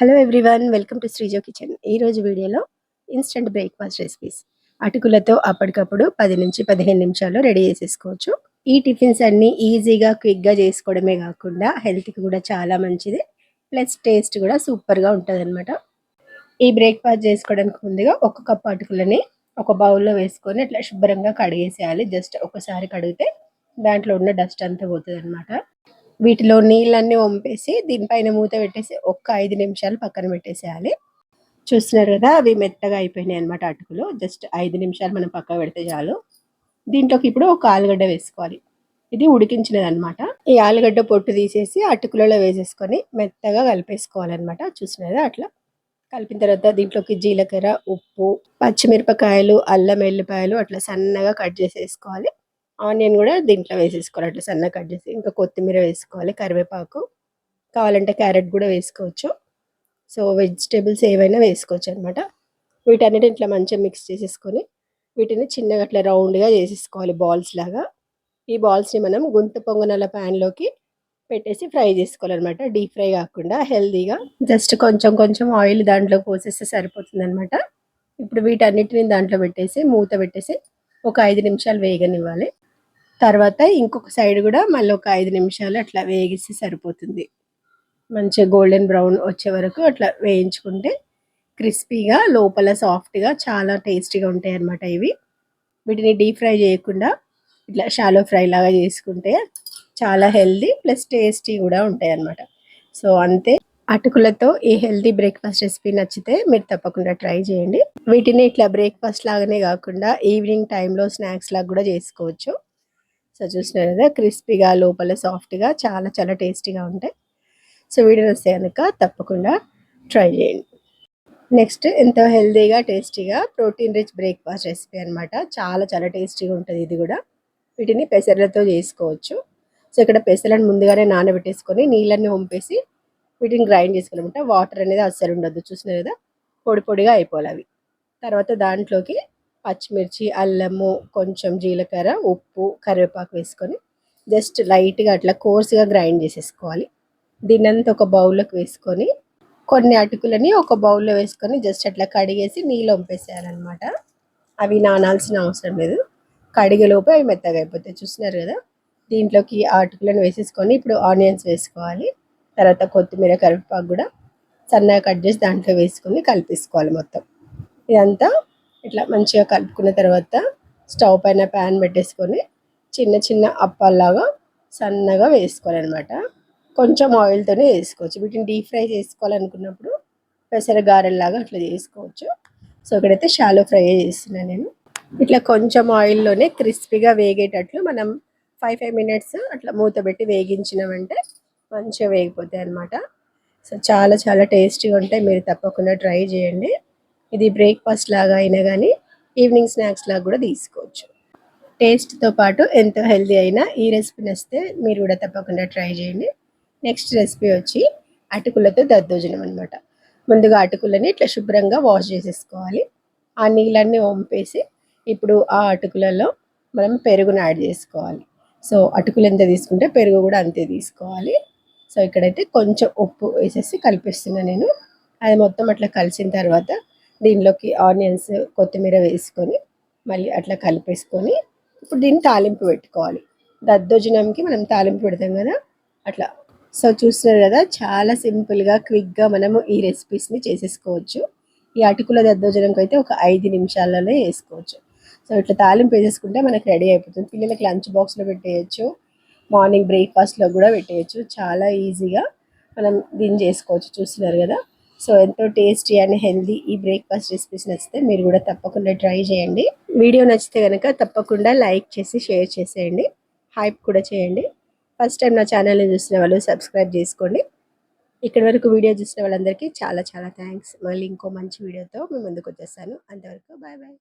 Hello everyone, welcome to Srijo kitchen. ఈరోజు వీడియోలో instant breakfast recipes. అటుకులతో అప్పటికప్పుడు 10 నుంచి 15 నిమిషాల్లో రెడీ చేసేసుకోవచ్చు. ఈ టిఫిన్స్ అన్నీ ఈజీగా క్విక్గా చేసుకోవడమే కాకుండా హెల్త్కి కూడా చాలా మంచిది, ప్లస్ టేస్ట్ కూడా సూపర్గా ఉంటుంది అనమాట. ఈ బ్రేక్ఫాస్ట్ చేసుకోవడానికి ముందుగా ఒక కప్ అటుకులని ఒక బౌల్లో వేసుకొని అట్లా శుభ్రంగా కడిగేసేయాలి. జస్ట్ ఒకసారి కడిగితే దాంట్లో ఉన్న డస్ట్ అంతా పోతుంది అనమాట. వీటిలో నీళ్ళన్నీ వంపేసి దీనిపైన మూత పెట్టేసి ఒక్క 5 నిమిషాలు పక్కన పెట్టేసేయాలి. చూస్తున్నారు కదా, అవి మెత్తగా అయిపోయినాయి అనమాట అటుకులు. జస్ట్ 5 నిమిషాలు మనం పక్కన పెడితే చాలు. దీంట్లోకి ఇప్పుడు ఒక ఆలుగడ్డ వేసుకోవాలి. ఇది ఉడికించినది అనమాట. ఈ ఆలుగడ్డ పొట్టు తీసేసి అటుకులలో వేసేసుకొని మెత్తగా కలిపేసుకోవాలన్నమాట. చూస్తున్నారు కదా, అట్లా కలిపిన తర్వాత దీంట్లోకి జీలకర్ర, ఉప్పు, పచ్చిమిరపకాయలు, అల్లం ఎల్లిపాయలు అట్లా సన్నగా కట్ చేసేసుకోవాలి. ఆనియన్ కూడా దీంట్లో వేసేసుకోవాలి, అట్లా సన్నగా కట్ చేసి. ఇంకా కొత్తిమీర వేసుకోవాలి, కరివేపాకు, కావాలంటే క్యారెట్ కూడా వేసుకోవచ్చు. సో వెజిటేబుల్స్ ఏవైనా వేసుకోవచ్చు అనమాట. వీటన్నిటి ఇట్లా మంచిగా మిక్స్ చేసేసుకొని వీటిని చిన్నగా అట్లా రౌండ్గా చేసేసుకోవాలి, బాల్స్ లాగా. ఈ బాల్స్ని మనం గుంత పొంగనాల ప్యాన్లోకి పెట్టేసి ఫ్రై చేసుకోవాలన్నమాట. డీప్ ఫ్రై కాకుండా హెల్తీగా జస్ట్ కొంచెం కొంచెం ఆయిల్ దాంట్లో పోసేస్తే సరిపోతుంది అనమాట. ఇప్పుడు వీటన్నిటిని దాంట్లో పెట్టేసి మూత పెట్టేసి ఒక 5 నిమిషాలు వేగనివ్వాలి. తర్వాత ఇంకొక సైడ్ కూడా మళ్ళీ ఒక 5 నిమిషాలు అట్లా వేగిస్తే సరిపోతుంది. మంచిగా గోల్డెన్ బ్రౌన్ వచ్చే వరకు అట్లా వేయించుకుంటే క్రిస్పీగా లోపల సాఫ్ట్గా చాలా టేస్టీగా ఉంటాయి అన్నమాట ఇవి. వీటిని డీప్ ఫ్రై చేయకుండా ఇట్లా షాలో ఫ్రై లాగా చేసుకుంటే చాలా హెల్దీ ప్లస్ టేస్టీ కూడా ఉంటాయి అన్నమాట. సో అంతే. అటుకులతో ఈ హెల్దీ బ్రేక్ఫాస్ట్ రెసిపీ నచ్చితే మీరు తప్పకుండా ట్రై చేయండి. వీటిని ఇట్లా బ్రేక్ఫాస్ట్ లాగానే కాకుండా ఈవినింగ్ టైంలో స్నాక్స్ లాగా కూడా చేసుకోవచ్చు. సో చూసినారు కదా, క్రిస్పీగా లోపల సాఫ్ట్గా చాలా చాలా టేస్టీగా ఉంటాయి. సో వీడియో వస్తే కనుక తప్పకుండా ట్రై చేయండి. నెక్స్ట్ ఎంతో హెల్తీగా టేస్టీగా ప్రోటీన్ రిచ్ బ్రేక్ఫాస్ట్ రెసిపీ అనమాట. చాలా చాలా టేస్టీగా ఉంటుంది ఇది కూడా. వీటిని పెసర్లతో చేసుకోవచ్చు. సో ఇక్కడ పెసలను ముందుగానే నానబెట్టేసుకొని నీళ్ళన్నీ వంపేసి వీటిని గ్రైండ్ చేసుకోవాలన్నమాట. వాటర్ అనేది అస్సలు ఉండద్దు. చూసినారు కదా, పొడి పొడిగా అయిపోవాలి అవి. తర్వాత దాంట్లోకి పచ్చిమిర్చి, అల్లము, కొంచెం జీలకర్ర, ఉప్పు, కరివేపాకు వేసుకొని జస్ట్ లైట్గా అట్లా కోర్స్గా గ్రైండ్ చేసేసుకోవాలి. దీన్నంతా ఒక బౌల్లోకి వేసుకొని కొన్ని అటుకులని ఒక బౌల్లో వేసుకొని జస్ట్ అట్లా కడిగేసి నీళ్ళు వంపేసేయాలన్నమాట. అవి నానాల్సిన అవసరం లేదు, కడిగేలోపు అవి మెత్తగా అయిపోతాయి. చూస్తున్నారు కదా, దీంట్లోకి ఆ అటుకులను వేసేసుకొని ఇప్పుడు ఆనియన్స్ వేసుకోవాలి. తర్వాత కొత్తిమీర, కరివేపాకు కూడా సన్నగా కట్ చేసి దాంట్లో వేసుకొని కలిపేసుకోవాలి మొత్తం. ఇదంతా ఇట్లా మంచిగా కలుపుకున్న తర్వాత స్టవ్ పైన ప్యాన్ పెట్టేసుకొని చిన్న చిన్న అప్పాల్లాగా సన్నగా వేసుకోవాలన్నమాట. కొంచెం ఆయిల్తోనే వేసుకోవచ్చు. వీటిని డీప్ ఫ్రై చేసుకోవాలనుకున్నప్పుడు పెసర గారెల్లాగా అట్లా చేసుకోవచ్చు. సో ఇక్కడైతే షాలో ఫ్రై చేస్తున్నాను నేను. ఇట్లా కొంచెం ఆయిల్లోనే క్రిస్పీగా వేగేటట్లు మనం 5 మినిట్స్ అట్లా మూత పెట్టి వేగించినామంటే మంచిగా వేగిపోతాయి అన్నమాట. సో చాలా చాలా టేస్టీగా ఉంటాయి, మీరు తప్పకుండా ట్రై చేయండి. ఇది బ్రేక్ఫాస్ట్ లాగా అయినా కానీ ఈవినింగ్ స్నాక్స్ లాగా కూడా తీసుకోవచ్చు. టేస్ట్తో పాటు ఎంతో హెల్తీ అయినా ఈ రెసిపీ నచ్చితే మీరు కూడా తప్పకుండా ట్రై చేయండి. నెక్స్ట్ రెసిపీ వచ్చి అటుకులతో దద్దోజనం అనమాట. ముందుగా అటుకులని ఇట్లా శుభ్రంగా వాష్ చేసేసుకోవాలి. ఆ నీళ్ళన్నీ వంపేసి ఇప్పుడు ఆ అటుకులలో మనం పెరుగును యాడ్ చేసుకోవాలి. సో అటుకులు ఎంత తీసుకుంటే పెరుగు కూడా అంతే తీసుకోవాలి. సో ఇక్కడైతే కొంచెం ఉప్పు వేసేసి కలిపిస్తున్నాను నేను. అది మొత్తం అట్లా కలిసిన తర్వాత దీనిలోకి ఆనియన్స్, కొత్తిమీర వేసుకొని మళ్ళీ అట్లా కలిపేసుకొని ఇప్పుడు దీన్ని తాలింపు పెట్టుకోవాలి. దద్దోజనంకి మనం తాలింపు పెడతాం కదా, అట్లా. సో చూస్తున్నారు కదా, చాలా సింపుల్గా క్విక్గా మనము ఈ రెసిపీస్ని చేసేసుకోవచ్చు. ఈ అటుకుల దద్దోజనంకి అయితే ఒక 5 నిమిషాలలోనే వేసుకోవచ్చు. సో ఇట్లా తాలింపు వేసేసుకుంటే మనకు రెడీ అయిపోతుంది. పిల్లలకి లంచ్ బాక్స్లో పెట్టేయచ్చు, మార్నింగ్ బ్రేక్ఫాస్ట్లో కూడా పెట్టేయచ్చు. చాలా ఈజీగా మనం దీన్ని చేసుకోవచ్చు. చూస్తున్నారు కదా, సో ఎంతో టేస్టీ అండ్ హెల్దీ ఈ బ్రేక్ఫాస్ట్ రెసిపీస్ నచ్చితే మీరు కూడా తప్పకుండా ట్రై చేయండి. వీడియో నచ్చితే కనుక తప్పకుండా లైక్ చేసి షేర్ చేసేయండి, హైప్ కూడా చేయండి. ఫస్ట్ టైం నా ఛానల్ని చూసిన వాళ్ళు సబ్స్క్రైబ్ చేసుకోండి. ఇక్కడి వరకు వీడియో చూసిన వాళ్ళందరికీ చాలా చాలా థ్యాంక్స్. మళ్ళీ ఇంకో మంచి వీడియోతో మీ ముందుకు వచ్చేస్తాను. అంతవరకు బాయ్ బాయ్.